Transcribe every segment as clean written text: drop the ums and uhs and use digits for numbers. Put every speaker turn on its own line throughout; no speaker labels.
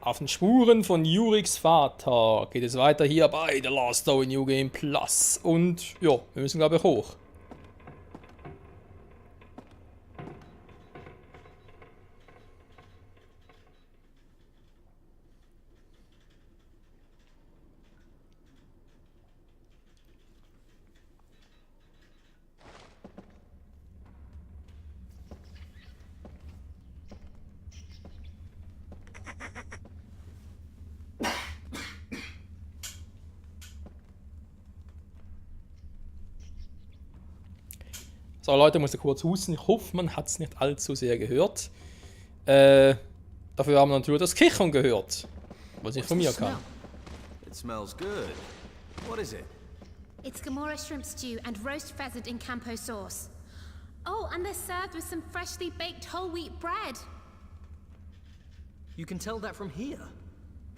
Auf den Spuren von Juriks Vater geht es weiter hier bei The Last Story New Game Plus. Und ja, wir müssen glaube ich hoch. So Leute, ich muss kurz husten. Ich hoffe, man hat es nicht allzu sehr gehört. Dafür haben wir natürlich das Kichern gehört. Was nicht von mir kam.
It smells good. What is it?
It's Gamora shrimp stew and roast pheasant in campo sauce. Oh, and they're served with some freshly baked whole wheat bread.
You can tell that from here.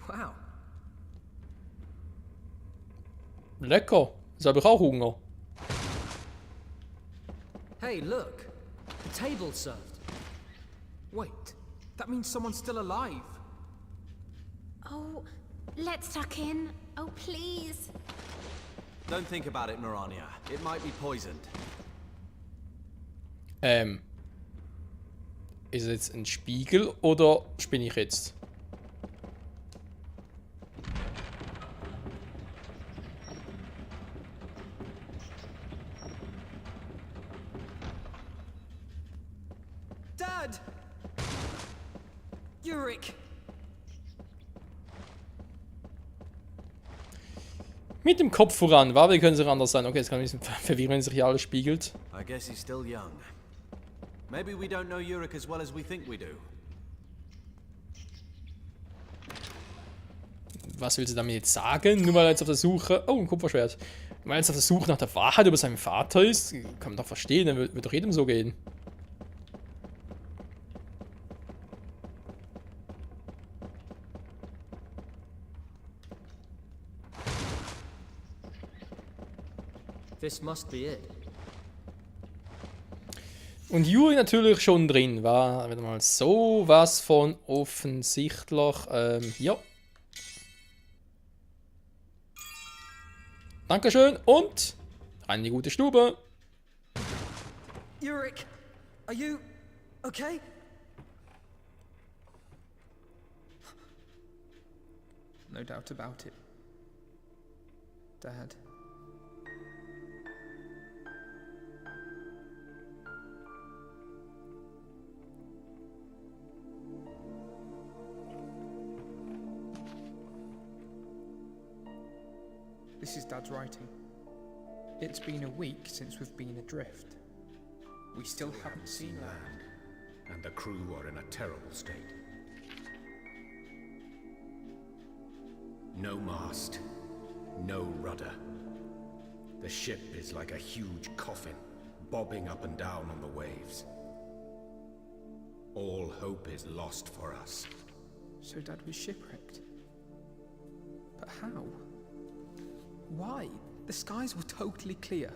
Wow.
Lecker. Jetzt habe ich auch Hunger.
Hey, look. The table's served.
Wait, that means someone's still alive.
Oh, let's tuck in. Oh, please.
Don't think about it, Mirania. It might be poisoned.
Ist es jetzt ein Spiegel oder spinne ich jetzt?
Dad! Yurik!
Mit dem Kopf voran. Wie können sie anders sein? Okay, jetzt kann ich ein bisschen verwirren, wenn sich hier alles spiegelt.
I guess he's still young. Maybe we don't know Yurik as well as we think we do.
Was will sie damit jetzt sagen? Nur weil er jetzt auf der Suche... Oh, ein Kupferschwert. Weil er jetzt auf der Suche nach der Wahrheit über seinen Vater ist, kann man doch verstehen, dann wird doch jedem so gehen.
This must be it.
Und Yuri natürlich schon drin, war wieder mal sowas von offensichtlich. Ja. Dankeschön und rein in die gute Stube.
Yurik! Are you okay?
No doubt about it. Dad. This is Dad's writing. It's been a week since we've been adrift. We still haven't seen land.
And the crew are in a terrible state. No mast, no rudder. The ship is like a huge coffin, bobbing up and down on the waves. All hope is lost for us.
So Dad was shipwrecked. But how? Why? The skies were totally clear.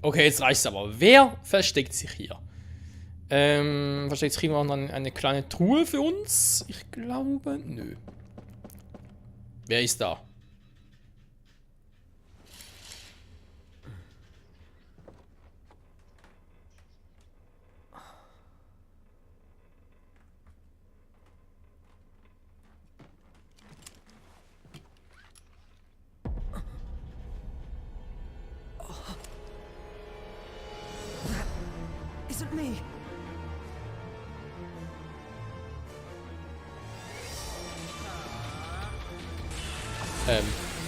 Okay, jetzt reicht's aber. Wer versteckt sich hier? Versteckt sich jemand eine kleine Truhe für uns? Ich glaube, nö. Wer ist da?
Isn't me!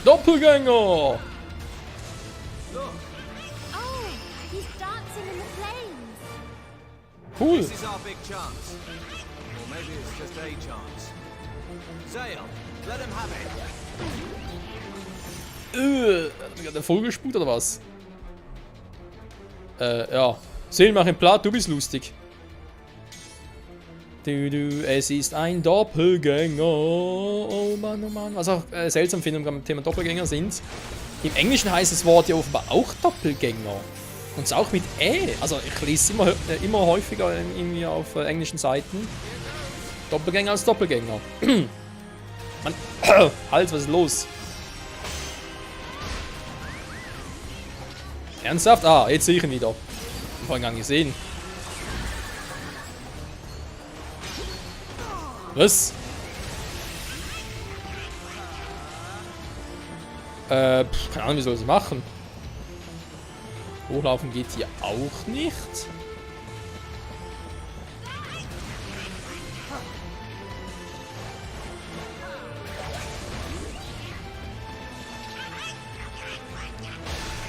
Doppelgänger!
Oh, he's dancing in the flames.
Cool.
This is our big chance. Or maybe it's just a chance. Zale, let him have it.
Hat er gerade voll gespuckt oder was? Ja. Sehen, mach ihn platt, du bist lustig. Es ist ein Doppelgänger. Oh Mann, oh Mann. Was auch seltsam finde beim Thema Doppelgänger sind. Im Englischen heißt das Wort ja offenbar auch Doppelgänger. Und es auch mit Also ich lese immer häufiger irgendwie auf englischen Seiten. Doppelgänger als Doppelgänger. Mann, Hals, was ist los? Ernsthaft? Ah, jetzt sehe ich ihn wieder. Vorhin gar nicht gesehen. Was? Keine Ahnung, wie soll ich das machen? Hochlaufen geht hier auch nicht.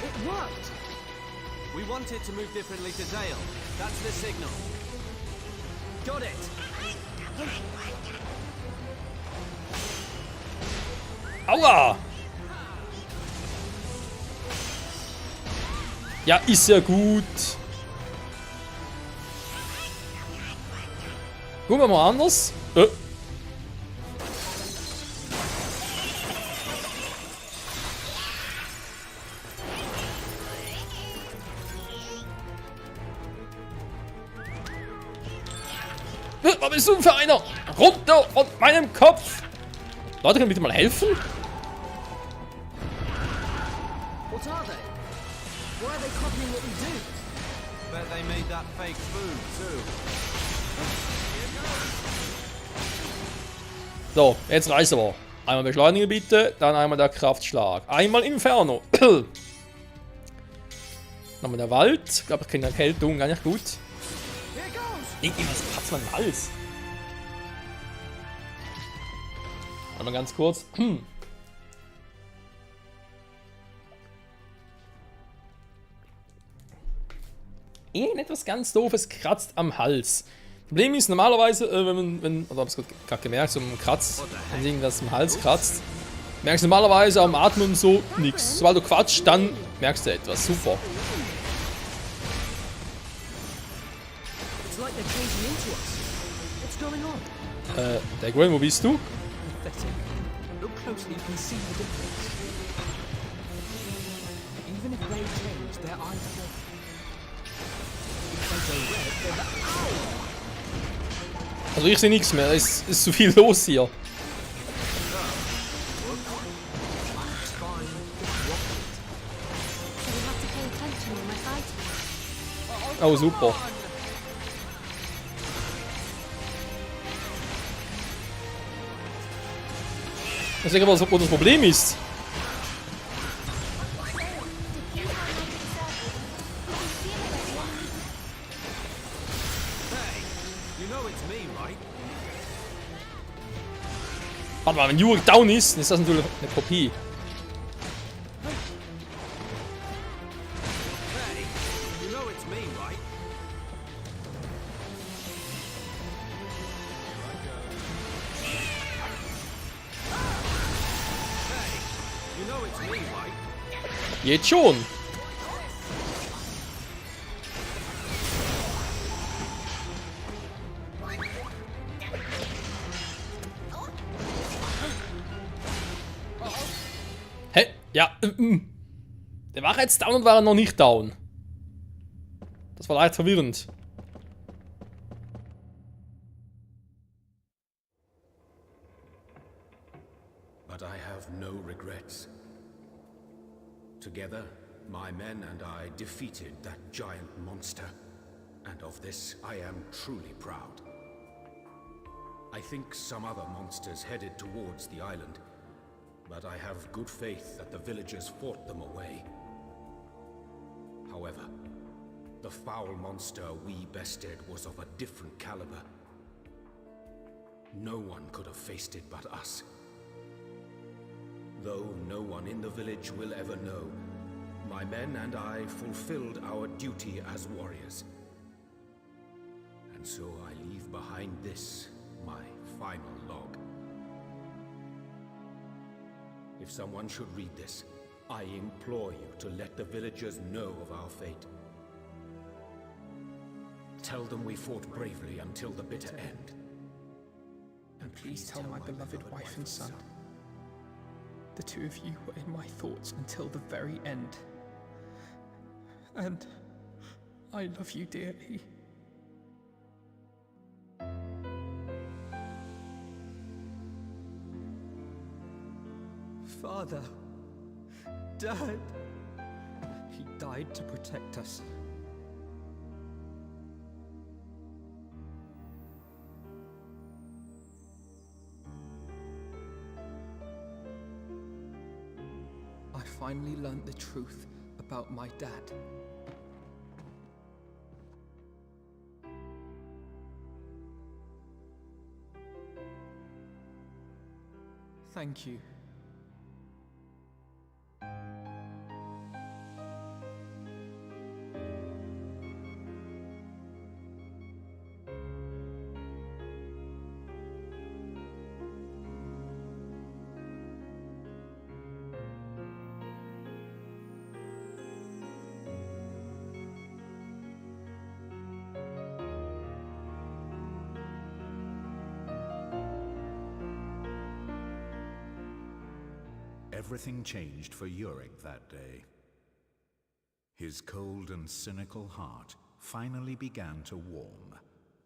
It worked! We want it to move differently to Dale. That's the signal. Got it!
Aua! Ja, ist ja gut. Gucken wir mal anders. Was bist du für einer? Runter von meinem Kopf! Leute, können bitte mal helfen?
What are they? Why are they copying what we do?
Bet they made that fake food too.
So, jetzt reicht's aber. Einmal beschleunigen bitte, dann einmal der Kraftschlag. Einmal Inferno. Nochmal der Wald. Ich glaube, ich kriege eine Erkältung, gar nicht gut. Was hat's mein Hals? Einmal ganz kurz. Irgendetwas ganz Doofes kratzt am Hals. Problem ist normalerweise, wenn oder hab's gerade gemerkt, so kratzt, wenn irgendwas im Hals kratzt, merkst du normalerweise am Atmen so nichts. Sobald du quatschst, dann merkst du etwas. Super.
It's like they're changing into us. What's going on?
Dagway, wo bist du?
Pathetic. Look closely, you can see the difference. Even if they change, their eyes won't. If they go red, they're the...
Also ich sehe nichts mehr, es ist zu viel los hier.
So we have to pay attention when we're fighting.
Oh, super. Ich denke aber, wo das Problem ist.
You know it's me, right?
Warte mal, wenn Yurik down ist, dann ist das natürlich eine Kopie.
Hey, you know it's me, right? Hey, you know it's me, right?
Jetzt schon. Hä? Ja. Der war jetzt down und war noch nicht down. Das war leicht verwirrend.
But I have no regrets. Together, my men and I defeated that giant monster. And of this, I am truly proud. I think some other monsters headed towards the island, but I have good faith that the villagers fought them away. However, the foul monster we bested was of a different caliber. No one could have faced it but us. Though no one in the village will ever know, my men and I fulfilled our duty as warriors. And so I leave behind this, my final log. If someone should read this, I implore you to let the villagers know of our fate. Tell them we fought bravely until the bitter end.
And please tell my beloved wife and son. The two of you were in my thoughts until the very end. And I love you dearly. Father. Dad. He died to protect us. I finally learned the truth about my dad. Thank you.
Everything changed for Yurik that day. His cold and cynical heart finally began to warm,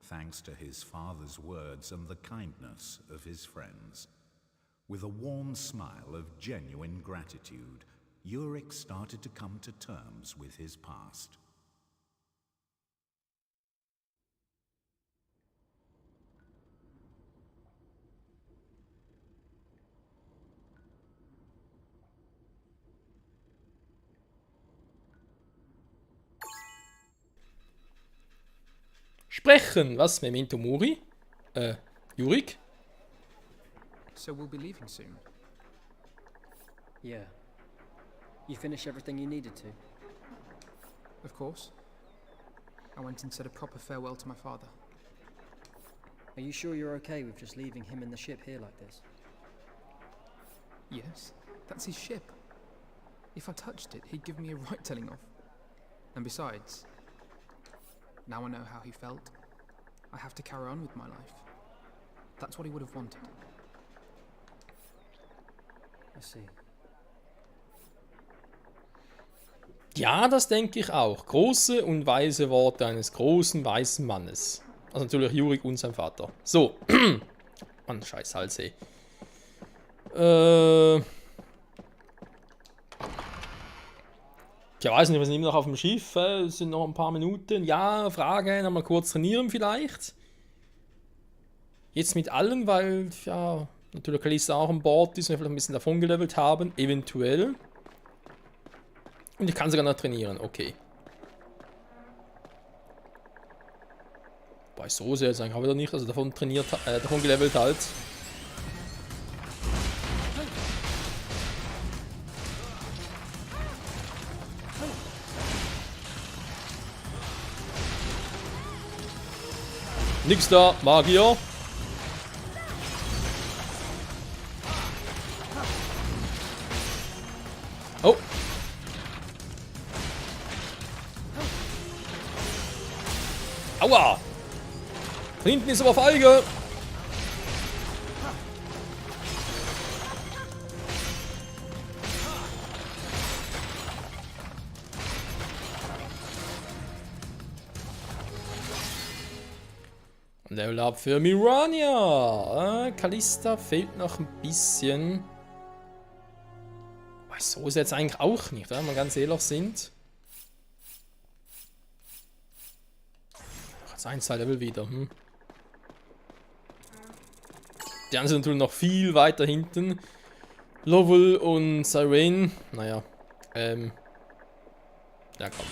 thanks to his father's words and the kindness of his friends. With a warm smile of genuine gratitude, Yurik started to come to terms with his past.
Sprechen, was? Memento Mori? Yurik?
So we'll be leaving soon.
Yeah. You finished everything you needed to?
Of course. I went and said a proper farewell to my father.
Are you sure you're okay with just leaving him in the ship here like this?
Yes, that's his ship. If I touched it, he'd give me a right telling off. And besides, now I know how he felt. I have to carry on with my life. That's what he would have wanted.
I see.
Ja, das denke ich auch. Große und weise Worte eines großen, weißen Mannes. Also natürlich Yurik und sein Vater. So. Mann, scheiß Hals, ey. Ich weiß nicht, wir sind immer noch auf dem Schiff. Es sind noch ein paar Minuten. Ja, Frage, nochmal kurz trainieren vielleicht. Jetzt mit allem, weil, ja, natürlich Kalista auch an Bord ist und wir vielleicht ein bisschen davon gelevelt haben. Eventuell. Und ich kann sogar noch trainieren, okay. Bei so sehr jetzt eigentlich auch wieder nicht, also davon trainiert, davon gelevelt halt. Nix da, Magier. Oh. Aua. Von hinten ist aber feige. Level up für Mirania. Kalista fehlt noch ein bisschen. Aber so ist jetzt eigentlich auch nicht, wenn wir ganz ehrlich sind. Jetzt 1 Level wieder. Die anderen sind natürlich noch viel weiter hinten. Lovell und Siren. Naja. Ja, komm.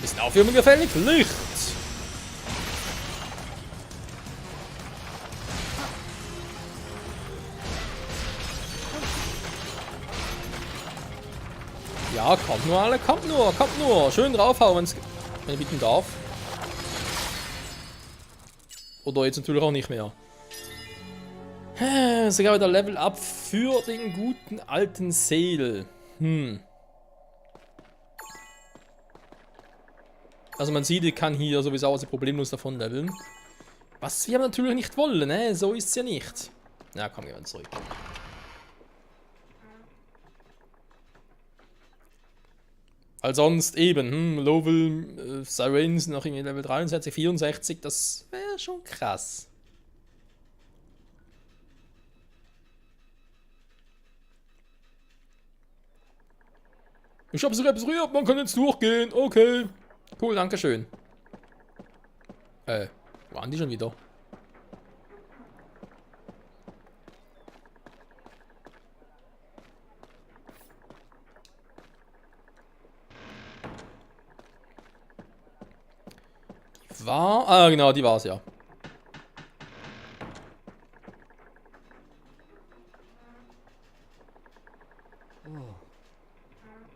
Bisschen Aufwärmung gefällig. Licht! Ja, kommt nur alle, kommt nur. Schön draufhauen, wenn ich bitten darf. Oder jetzt natürlich auch nicht mehr. Sogar wieder Level Up für den guten alten Seel. Also man sieht, ich kann hier sowieso also problemlos davon leveln. Was wir natürlich nicht wollen, ne? So ist es ja nicht. Na komm, gehen wir zurück. Weil sonst eben, Lovell, Sirens noch irgendwie Level 63, 64, das wäre schon krass. Ich hab's repariert, man kann jetzt durchgehen, okay. Cool, dankeschön. Wo waren die schon wieder? Genau, die war's ja.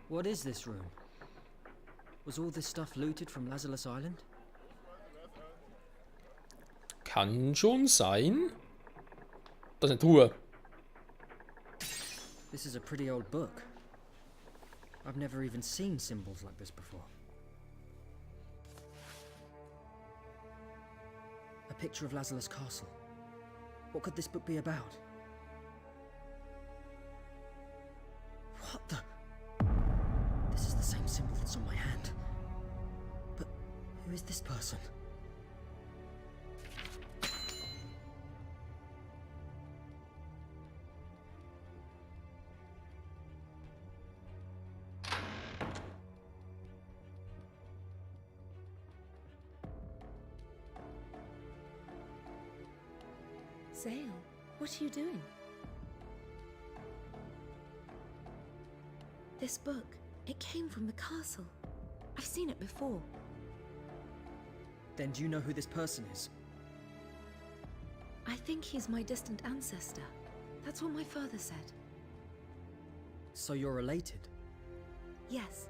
What is this room? Was all this stuff looted from Lazarus Island?
Kann schon sein. Das ist eine Truhe.
This is a pretty old book. I've never even seen symbols like this before. A picture of Lazarus Castle. What could this book be about? What the? This is the same symbol that's on my hand. But who is this person?
Zale, what are you doing? This book, it came from the castle. I've seen it before.
Then do you know who this person is?
I think he's my distant ancestor. That's what my father said.
So you're related?
Yes,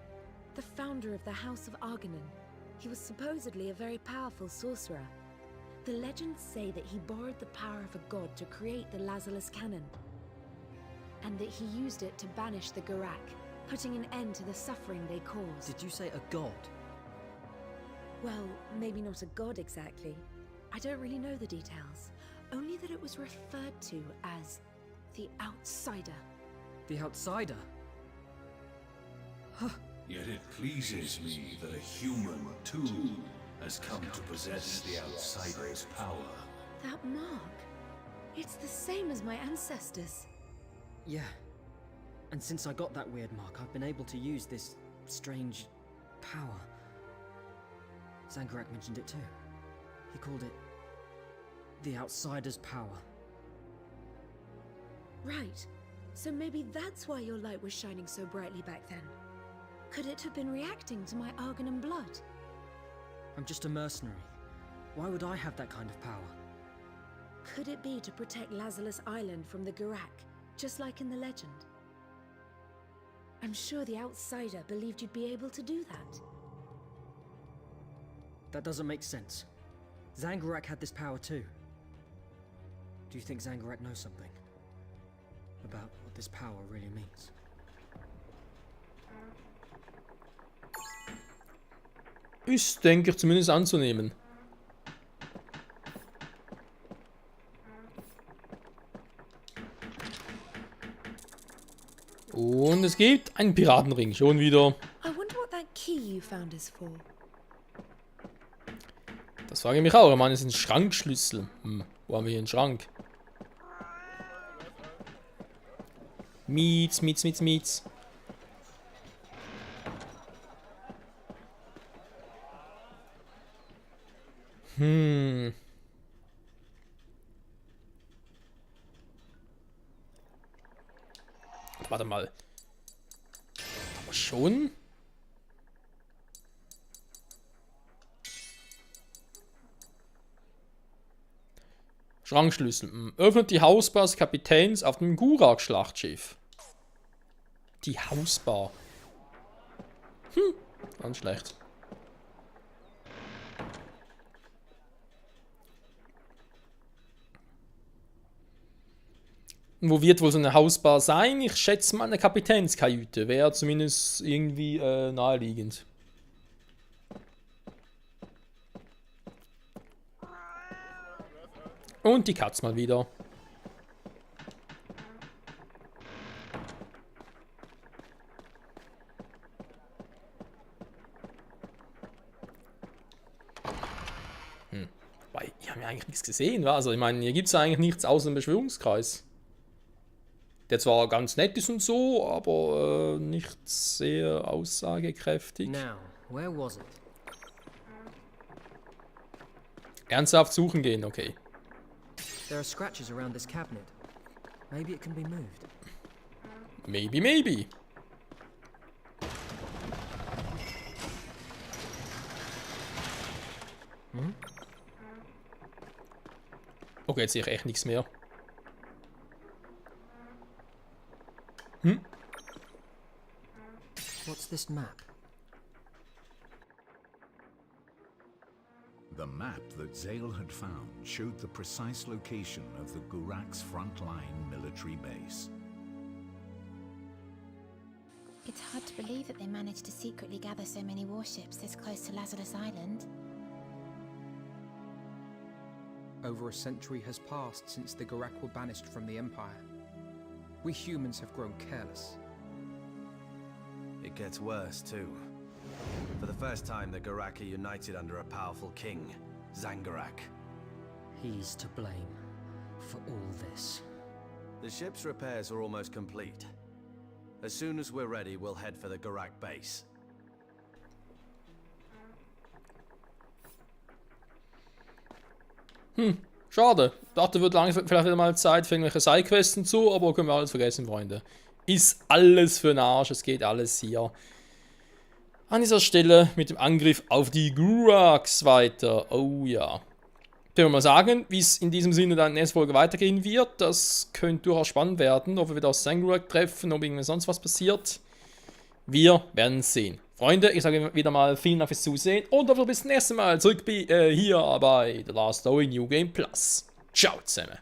the founder of the House of Argonon. He was supposedly a very powerful sorcerer. The legends say that he borrowed the power of a god to create the Lazarus Cannon, and that he used it to banish the Garak, putting an end to the suffering they caused.
Did you say a god?
Well, maybe not a god exactly. I don't really know the details, only that it was referred to as the Outsider.
The Outsider?
Yet it pleases me that a human, too, has come to possess the Outsider's power.
That mark, it's the same as my ancestors.
Yeah. And since I got that weird mark, I've been able to use this strange power. Zangorak mentioned it too. He called it the Outsider's power.
Right. So maybe that's why your light was shining so brightly back then. Could it have been reacting to my Argonon blood?
I'm just a mercenary. Why would I have that kind of power?
Could it be to protect Lazarus Island from the Garak, just like in the legend? I'm sure the Outsider believed you'd be able to do that.
That doesn't make sense. Zangorak had this power too. Do you think Zangorak knows something about what this power really means?
Ist, denke ich, zumindest anzunehmen. Und es gibt einen Piratenring, schon wieder.
I wonder what that key you found is for.
Das frage ich mich auch. Ich meine, es ist ein Schrankschlüssel. Wo haben wir hier einen Schrank? Miets. Warte mal. Aber schon? Schrankschlüssel. Öffnet die Hausbar des Kapitäns auf dem Gurak-Schlachtschiff. Die Hausbar. Ganz schlecht. Wo wird wohl so eine Hausbar sein? Ich schätze mal eine Kapitänskajüte. Wäre zumindest irgendwie naheliegend. Und die Katz mal wieder. Weil, ich habe ja eigentlich nichts gesehen, wa? Also ich meine, hier gibt es eigentlich nichts außer dem Beschwörungskreis. Der zwar ganz nett ist und so, aber nicht sehr aussagekräftig.
Now, where was it?
Ernsthaft suchen gehen, okay.
There are scratches around this cabinet. Maybe it can be moved.
Maybe, maybe. Okay, jetzt sehe ich echt nichts mehr.
What's this map?
The map that Zale had found showed the precise location of the Gurak's frontline military base.
It's hard to believe that they managed to secretly gather so many warships this close to Lazarus Island.
Over a century has passed since the Gurak were banished from the Empire. We humans have grown careless.
It gets worse, too. For the first time, the Gurak are united under a powerful king, Zangurak.
He's to blame for all this.
The ship's repairs are almost complete. As soon as we're ready, we'll head for the Gurak base.
Schade. Ich dachte, wird langsam vielleicht wieder mal Zeit für irgendwelche Sidequests und so, aber können wir alles vergessen, Freunde. Ist alles für den Arsch, es geht alles hier an dieser Stelle mit dem Angriff auf die Guraks weiter. Oh ja. Ich würde mal sagen, wie es in diesem Sinne dann in der nächsten Folge weitergehen wird. Das könnte durchaus spannend werden, ob wir wieder aus Zangurak treffen, ob irgendwie sonst was passiert. Wir werden es sehen. Freunde, ich sage wieder mal vielen Dank fürs Zusehen und bis zum nächsten Mal zurück hier bei The Last Story New Game Plus. Ciao zusammen.